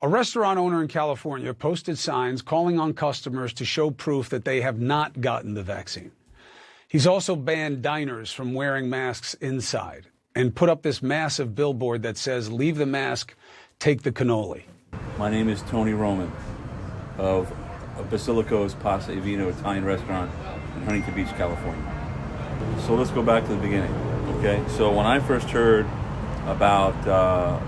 A restaurant owner in California posted signs calling on customers to show proof that they have not gotten the vaccine. He's also banned diners from wearing masks inside and put up this massive billboard that says, "Leave the mask, take the cannoli." My name is Tony Roman of Basilico's Pasta e Vino Italian restaurant in Huntington Beach, California. So let's go back to the beginning, okay? So when I first heard about the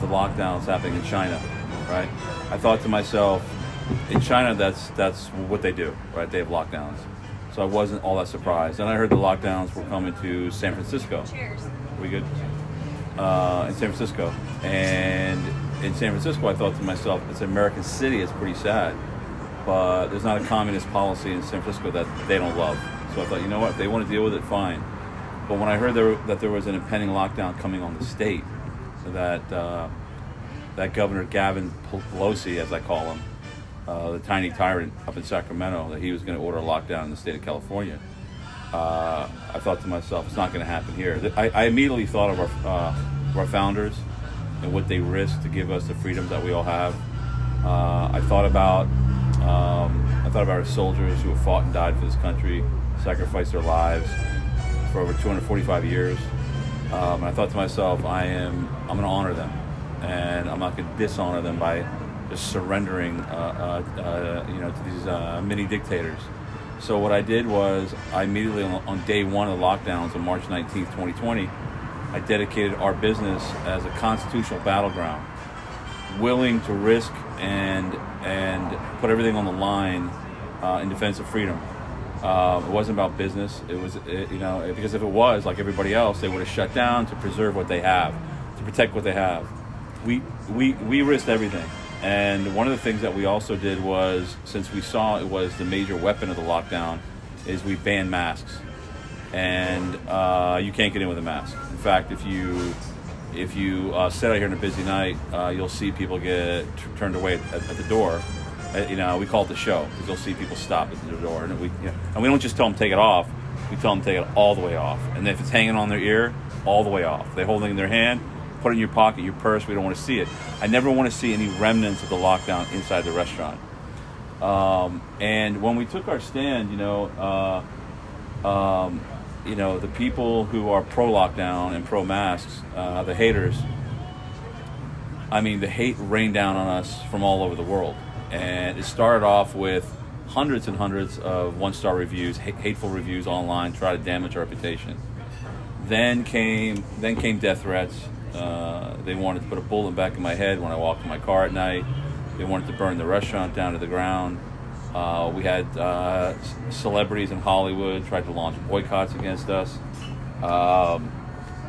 lockdowns happening in China, right? I thought to myself, in China, that's what they do, right? They have lockdowns. So I wasn't all that surprised. And I heard the lockdowns were coming to San Francisco. Cheers. Are we good? In San Francisco. And in San Francisco, I thought to myself, it's an American city, it's pretty sad. But there's not a communist policy in San Francisco that they don't love. So I thought, you know what, if they want to deal with it, fine. But when I heard that there was an impending lockdown coming on the state, that Governor Gavin Pelosi, as I call him, the tiny tyrant up in Sacramento, that he was going to order a lockdown in the state of California, I thought to myself, it's not going to happen here. I immediately thought of our founders and what they risked to give us the freedoms that we all have. I thought about our soldiers who have fought and died for this country, sacrificed their lives for over 245 years. And I thought to myself, I'm going to honor them, and I'm not going to dishonor them by just surrendering, to these mini dictators. So what I did was, I immediately on day one of the lockdowns on March 19th, 2020, I dedicated our business as a constitutional battleground, willing to risk and put everything on the line in defense of freedom. It wasn't about business. It was, because if it was, like everybody else, they would have shut down to preserve what they have, to protect what they have. We risked everything. And one of the things that we also did was, since we saw it was the major weapon of the lockdown, is we banned masks. And you can't get in with a mask. In fact, if you sit out here on a busy night, you'll see people get turned away at the door. We call it the show, because you'll see people stop at the door, and we don't just tell them take it off. We tell them take it all the way off, and if it's hanging on their ear, all the way off. They hold it in their hand, put it in your pocket, your purse. We don't want to see it. I never want to see any remnants of the lockdown inside the restaurant. And when we took our stand, the people who are pro-lockdown and pro-masks, the haters, the hate rained down on us from all over the world. And it started off with hundreds and hundreds of one-star reviews, hateful reviews online, try to damage our reputation. Then came death threats. They wanted to put a bullet back in my head when I walked in my car at night. They wanted to burn the restaurant down to the ground. We had celebrities in Hollywood tried to launch boycotts against us.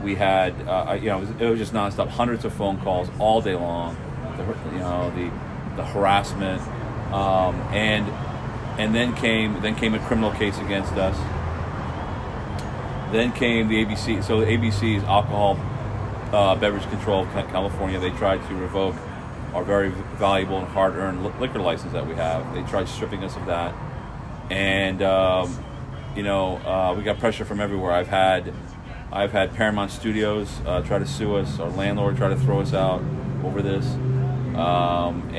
We had, it was just nonstop, hundreds of phone calls all day long. The harassment, and then came a criminal case against us. Then came the ABC. So the ABC is Alcohol Beverage Control of California. They tried to revoke our very valuable and hard-earned liquor license that we have. They tried stripping us of that, and we got pressure from everywhere. I've had Paramount Studios try to sue us. Our landlord tried to throw us out over this, and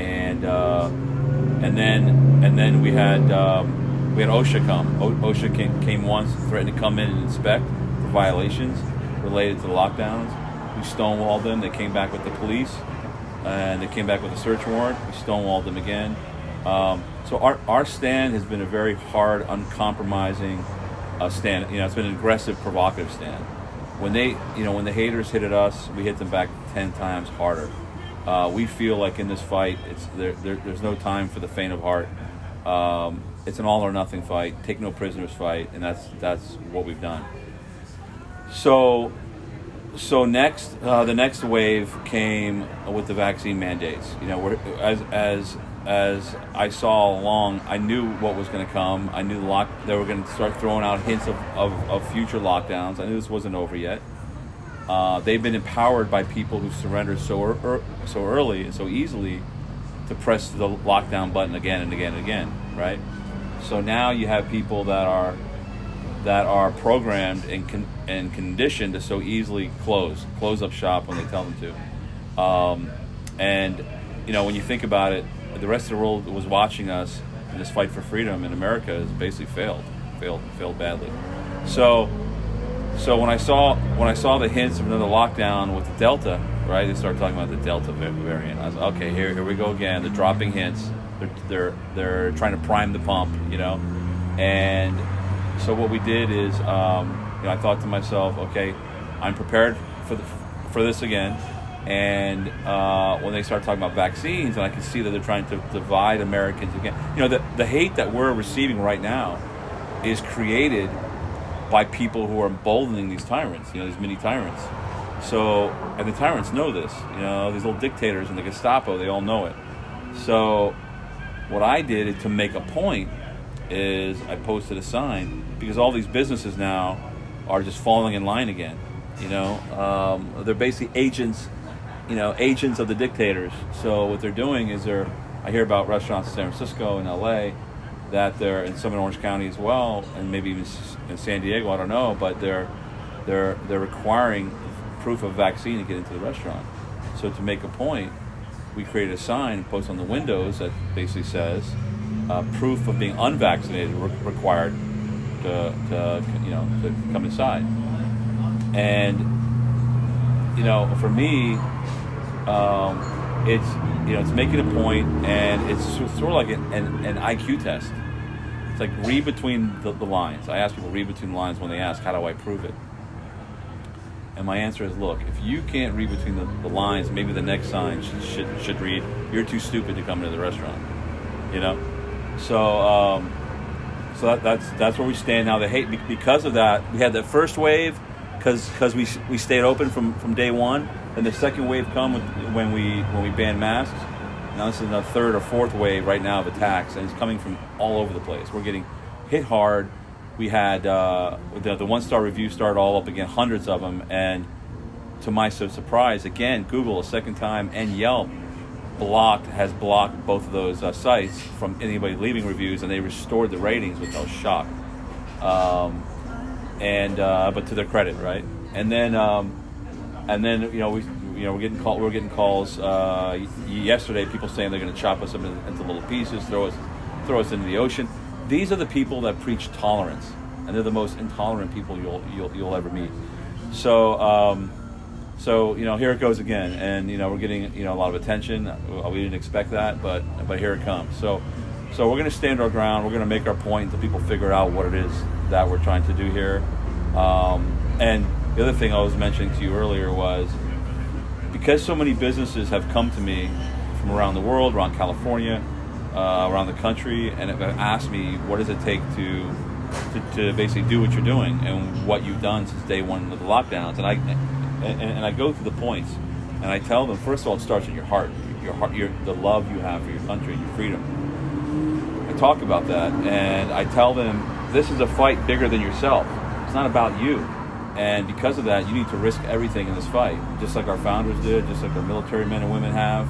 then we had OSHA come. OSHA came once, threatened to come in and inspect for violations related to the lockdowns. We stonewalled them. They came back with the police, and they came back with a search warrant. We stonewalled them again. So our stand has been a very hard, uncompromising stand. It's been an aggressive, provocative stand. When the haters hit at us, we hit them back 10 times harder. We feel like in this fight, there's no time for the faint of heart. It's an all or nothing fight, take no prisoners fight, and that's what we've done. So next, the next wave came with the vaccine mandates. As I saw all along, I knew what was going to come. I knew they were going to start throwing out hints of future lockdowns. I knew this wasn't over yet. They've been empowered by people who surrendered so early and so easily to press the lockdown button again and again and again, right? So now you have people that are programmed and conditioned to so easily close up shop when they tell them to, when you think about it, the rest of the world was watching us in this fight for freedom, and America has basically failed badly. So when I saw the hints of another lockdown with the Delta, right? They started talking about the Delta variant. I was like, okay, here we go again. They're dropping hints. They're trying to prime the pump, And so what we did is, I thought to myself, okay, I'm prepared for this again. And when they start talking about vaccines, and I can see that they're trying to divide Americans again. The hate that we're receiving right now is created by people who are emboldening these tyrants, these mini tyrants. So, and the tyrants know this, these little dictators and the Gestapo, they all know it. So what I did to make a point is I posted a sign, because all these businesses now are just falling in line again. They're basically agents of the dictators. So what they're doing is I hear about restaurants in San Francisco and LA that they're in some in Orange County as well, and maybe even in San Diego, I don't know, but they're requiring proof of vaccine to get into the restaurant. So to make a point, we created a sign and post on the windows that basically says proof of being unvaccinated required to come inside. And for me, it's making a point, and it's sort of like an IQ test. It's like read between the lines. I ask people read between the lines when they ask, how do I prove it? And my answer is, look, if you can't read between the lines, maybe the next sign should read, you're too stupid to come into the restaurant. So that's where we stand now. The hate, because of that, we had that first wave because we stayed open from day one, and the second wave come when we banned masks. Now this is the third or fourth wave right now of attacks, and it's coming from all over the place. We're getting hit hard. We had the 1-star reviews started all up again, hundreds of them, and to my surprise, again, Google a second time and Yelp has blocked both of those sites from anybody leaving reviews, and they restored the ratings, which I was shocked. But to their credit, right? And then we're getting calls yesterday. People saying they're going to chop us up into little pieces, throw us into the ocean. These are the people that preach tolerance, and they're the most intolerant people you'll ever meet. So here it goes again, and we're getting a lot of attention. We didn't expect that, but here it comes. So we're going to stand our ground. We're going to make our point until people figure out what it is that we're trying to do here. And the other thing I was mentioning to you earlier was, because so many businesses have come to me from around the world, around California, around the country, and have asked me, what does it take to basically do what you're doing and what you've done since day one of the lockdowns? And I go through the points, and I tell them, first of all, it starts in your heart, the love you have for your country and your freedom. I talk about that, and I tell them, this is a fight bigger than yourself. It's not about you. And because of that, you need to risk everything in this fight, just like our founders did, just like our military men and women have.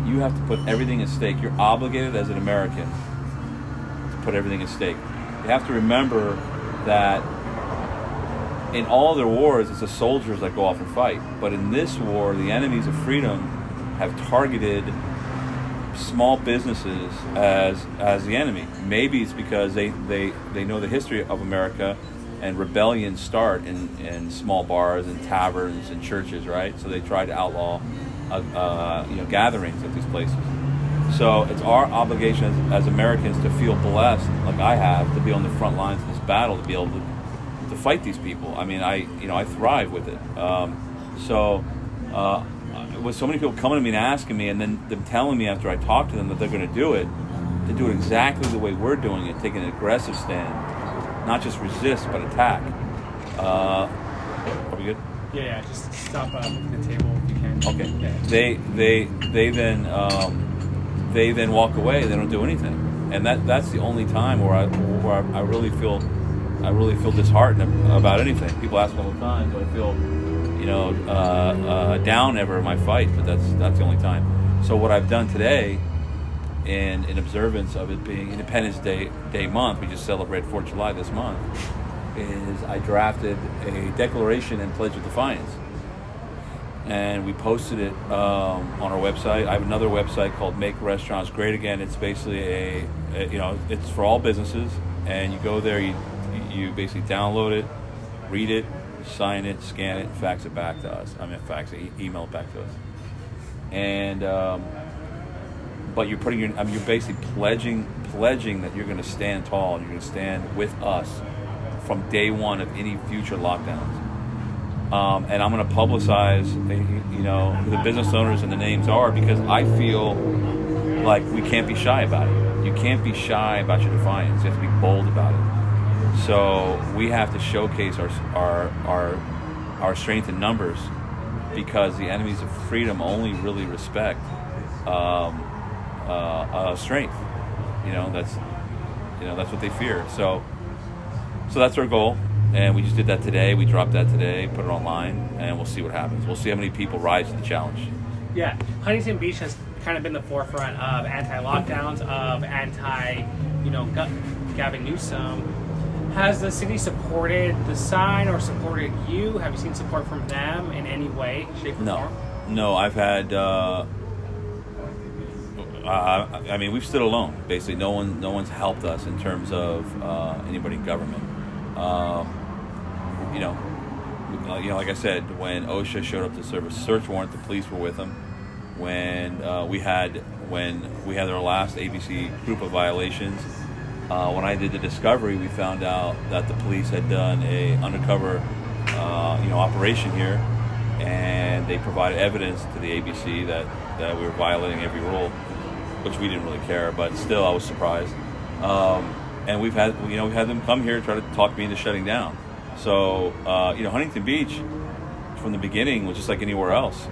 You have to put everything at stake. You're obligated as an American to put everything at stake. You have to remember that in all their wars, it's the soldiers that go off and fight. But in this war, the enemies of freedom have targeted small businesses as the enemy. Maybe it's because they know the history of America, and rebellions start in small bars and taverns and churches, right? So they try to outlaw gatherings at these places. So it's our obligation as Americans to feel blessed, like I have, to be on the front lines of this battle, to be able to fight these people. I mean, I thrive with it. With so many people coming to me and asking me, and then them telling me after I talk to them that they're going to do it exactly the way we're doing it, taking an aggressive stand, not just resist but attack. Are we good? Yeah. Just stop at the table if you can. Okay. Yeah. They then walk away. They don't do anything, and that's the only time where I really feel disheartened about anything. People ask me all the time, do I feel down ever in my fight? But that's the only time. So what I've done today, in observance of it being Independence Day month, we just celebrated 4th of July this month, is I drafted a declaration and pledge of defiance. and we posted it on our website. I have another website called Make Restaurants Great Again. It's basically it's for all businesses, and you go there, you basically download it, read it, sign it, scan it, fax it back to us. Email it back to us. And but you're you're basically pledging that you're going to stand tall and you're going to stand with us from day one of any future lockdowns. And I'm going to publicize, who the business owners and the names are, because I feel like we can't be shy about it. You can't be shy about your defiance. You have to be bold about it. So we have to showcase our strength in numbers, because the enemies of freedom only really respect strength. That's what they fear. So that's our goal, and we just did that today. We dropped that today, put it online, and we'll see what happens. We'll see how many people rise to the challenge. Yeah, Huntington Beach has kind of been the forefront of anti-lockdowns, of Gavin Newsom. Has the city supported the sign or supported you? Have you seen support from them in any way, shape, or form? No, I've had. We've stood alone. Basically, no one's helped us in terms of anybody in government. Like I said, when OSHA showed up to serve a search warrant, the police were with them. When we had our last ABC group of violations, when I did the discovery, we found out that the police had done a undercover, operation here, and they provided evidence to the ABC that we were violating every rule, which we didn't really care, but still, I was surprised. And we've had them come here and try to talk me into shutting down. So, Huntington Beach, from the beginning, was just like anywhere else.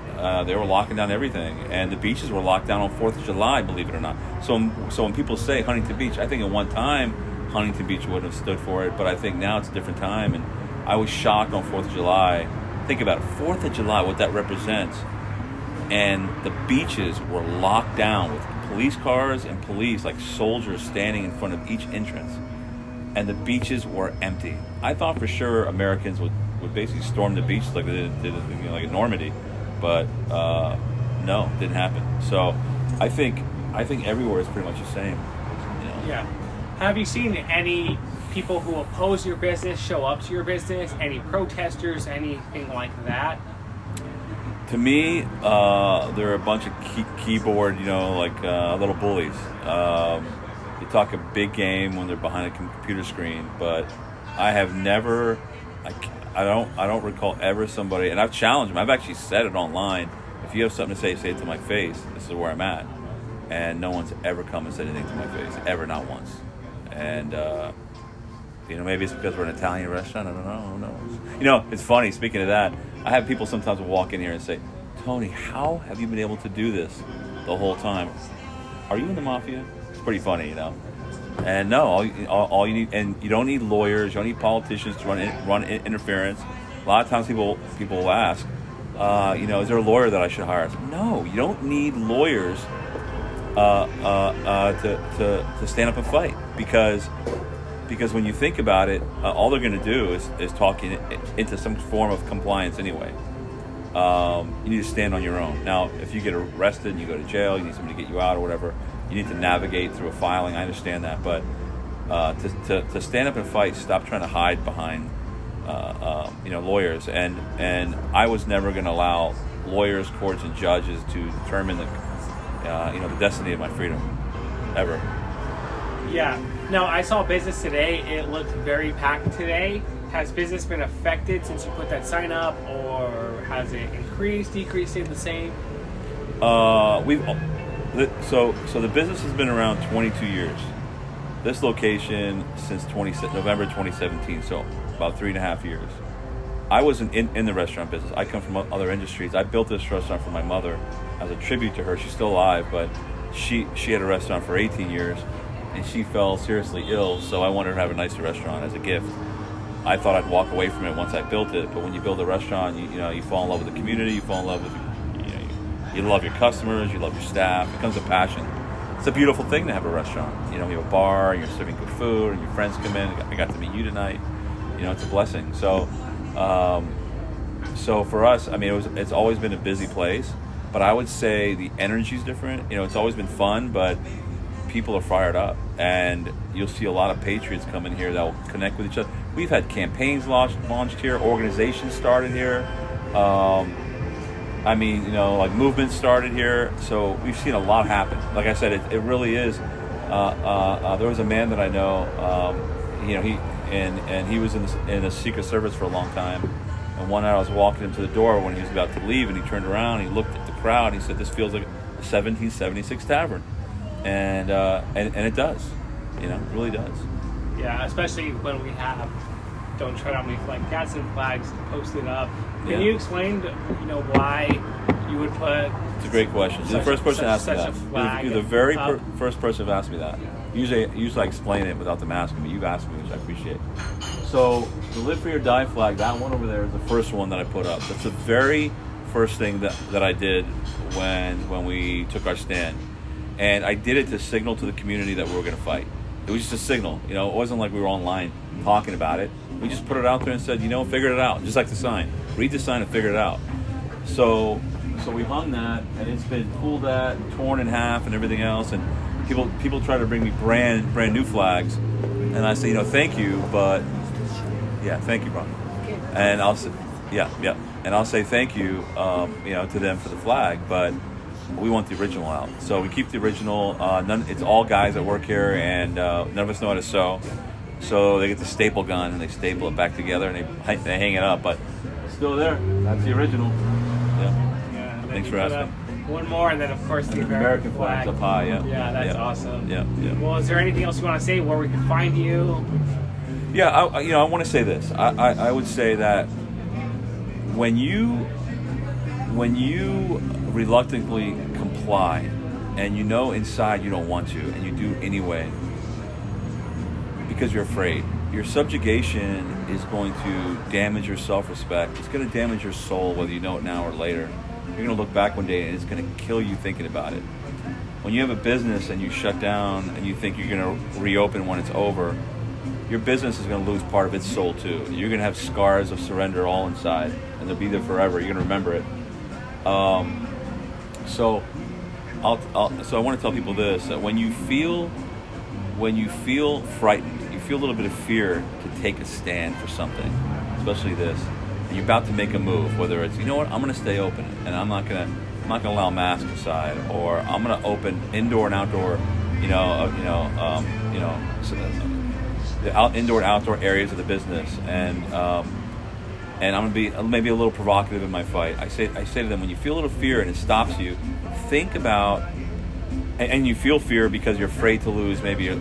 They were locking down everything, and the beaches were locked down on 4th of July, believe it or not. So when people say Huntington Beach, I think at one time Huntington Beach wouldn't have stood for it, but I think now it's a different time, and I was shocked on 4th of July. Think about it, 4th of July, what that represents. And the beaches were locked down with police cars and police, like soldiers, standing in front of each entrance. And the beaches were empty. I thought for sure Americans would basically storm the beaches like they did like in Normandy. But no, it didn't happen. So I think everywhere is pretty much the same. Yeah. Have you seen any people who oppose your business show up to your business? Any protesters? Anything like that? To me, they're a bunch of keyboard, little bullies. They talk a big game when they're behind a computer screen, but I have never. I don't recall ever somebody, and I've challenged them. I've actually said it online. If you have something to say it to my face. This is where I'm at. And no one's ever come and said anything to my face, ever, not once. And maybe it's because we're an Italian restaurant. I don't know. Who knows? It's funny. Speaking of that, I have people sometimes walk in here and say, "Tony, how have you been able to do this the whole time? Are you in the mafia?" It's pretty funny, And no, all you need, and you don't need lawyers, you don't need politicians to run interference. A lot of times people will ask, is there a lawyer that I should hire? I say, no, you don't need lawyers to stand up and fight, because when you think about it, all they're going to do is talk into some form of compliance anyway. You need to stand on your own. Now, if you get arrested and you go to jail, you need somebody to get you out or whatever. You need to navigate through a filing. I understand that, but to stand up and fight, stop trying to hide behind lawyers. And I was never going to allow lawyers, courts, and judges to determine the destiny of my freedom, ever. Yeah. No, I saw business today. It looked very packed today. Has business been affected since you put that sign up, or has it increased, decreased, stayed the same? So the business has been around 22 years. This location since November 2017, so about 3.5 years. I wasn't in the restaurant business. I come from other industries. I built this restaurant for my mother as a tribute to her. She's still alive, but she had a restaurant for 18 years, and she fell seriously ill, so I wanted her to have a nicer restaurant as a gift. I thought I'd walk away from it once I built it, but when you build a restaurant, you fall in love with the community, you fall in love with, you love your customers, you love your staff. It becomes a passion. It's a beautiful thing to have a restaurant. You have a bar, you're serving good food, and your friends come in. I got to meet you tonight. It's a blessing. So So for us, I mean, it's always been a busy place, but I would say the energy's different. You know, it's always been fun, but people are fired up, and you'll see a lot of patriots come in here that will connect with each other. We've had campaigns launched here, organizations started here. I mean, you know, like movements started here. So we've seen a lot happen. Like I said, it really is. There was a man that I know, you know, he was in the Secret Service for a long time. And one night I was walking him to the door when he was about to leave, and he turned around, and he looked at the crowd, and he said, "This feels like a 1776 tavern," and it does, you know, it really does. Yeah, especially when we have "Don't Tread on Me" like Gadsden flags posted up. Can you explain, you know, why you would put? It's a great question. You're the first person to ask me that. You're the very first person to ask me that. Usually I explain it without them asking me. You've asked me, which I appreciate. So the Live Free or Die flag, that one over there is the first one that I put up. That's the very first thing that I did when we took our stand. And I did it to signal to the community that we were going to fight. It was just a signal. You know, it wasn't like we were online talking about it. We just put it out there and said, you know, figure it out. Just like the sign. Read the sign and figure it out. So we hung that, and it's been pulled at, torn in half, and everything else. And people try to bring me brand new flags, and I say, you know, thank you, but yeah, thank you, bro. And I'll say, and I'll say thank you, you know, to them for the flag, but we want the original out. So we keep the original. It's all guys that work here, and none of us know how to sew. So they get the staple gun and they staple it back together and they hang it up, but it's still there. That's the original. Yeah. Thanks for asking. One more, and then of course the American flag up high. Yeah, that's awesome. Yeah. Well, is there anything else you want to say? Where we can find you? Yeah, I want to say this. I would say that when you reluctantly comply, and you know inside you don't want to, and you do anyway because you're afraid, your subjugation is going to damage your self-respect. It's going to damage your soul, whether you know it now or later. You're going to look back one day and it's going to kill you thinking about it. When you have a business and you shut down and you think you're going to reopen when it's over, your business is going to lose part of its soul too. You're going to have scars of surrender all inside, and they'll be there forever. You're going to remember it. So I want to tell people this: that when you feel frightened, you feel a little bit of fear to take a stand for something, especially this, and you're about to make a move, whether it's, you know what, I'm going to stay open, and I'm not going to allow masks aside, or I'm going to open indoor and outdoor, the indoor and outdoor areas of the business, and I'm going to be maybe a little provocative in my fight. I say to them, when you feel a little fear and it stops you, think about, and you feel fear because you're afraid to lose maybe a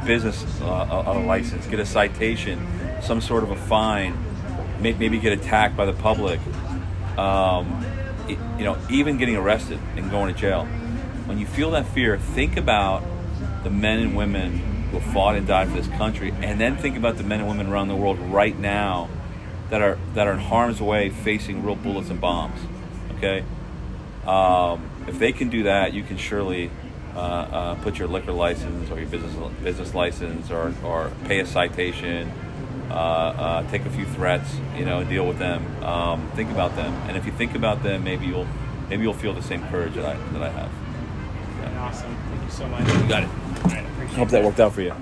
business a license, get a citation, some sort of a fine, maybe get attacked by the public, even getting arrested and going to jail. When you feel that fear, think about the men and women who have fought and died for this country, and then think about the men and women around the world right now that are in harm's way, facing real bullets and bombs. Okay, if they can do that, you can surely put your liquor license or your business license, or pay a citation, take a few threats, and deal with them. Think about them, and if you think about them, maybe you'll feel the same courage that I have. Yeah. Awesome. Thank you so much. You got it. All right, appreciate Hope that worked out for you.